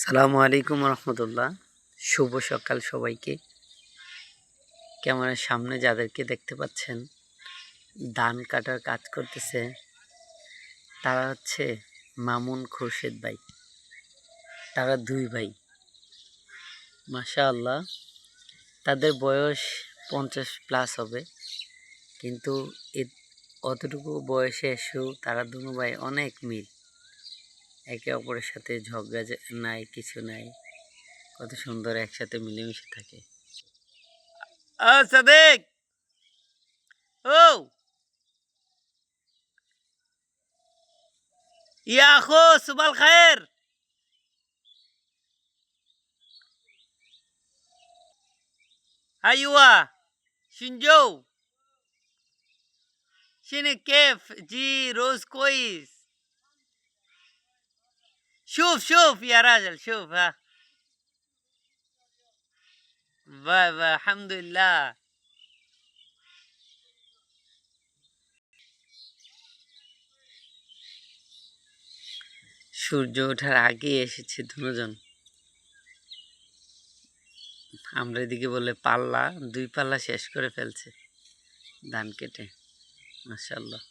সালামু আলাইকুম রহমতুল্লাহ। শুভ সকাল সবাইকে। ক্যামেরার সামনে যাদেরকে দেখতে পাচ্ছেন ধান কাটার কাজ করতেছে তারা হচ্ছে মামুন খুরশেদ ভাই। তারা দুই ভাই, মাশাআল্লাহ। তাদের বয়স 50+ হবে, কিন্তু অতটুকু বয়সে এসেও তারা দুনো ভাই অনেক মিল। একে অপরের সাথে ঝগড়া নাই, কিছু নাই, কত সুন্দর একসাথে মিলেমিশে থাকে। সাদেক, ও ইয়া আখো, সুবাল খায়ের। ايوه شنجو شنو كيف جي روز كويس. شوف يا راجل، شوف ها. الحمد لله. সূর্য ওঠার আগে এসেছে দুজন। আমরা এদিকে বলে পাল্লা, 2 পাল্লা শেষ করে ফেলছে ধান কেটে। মাশাআল্লাহ।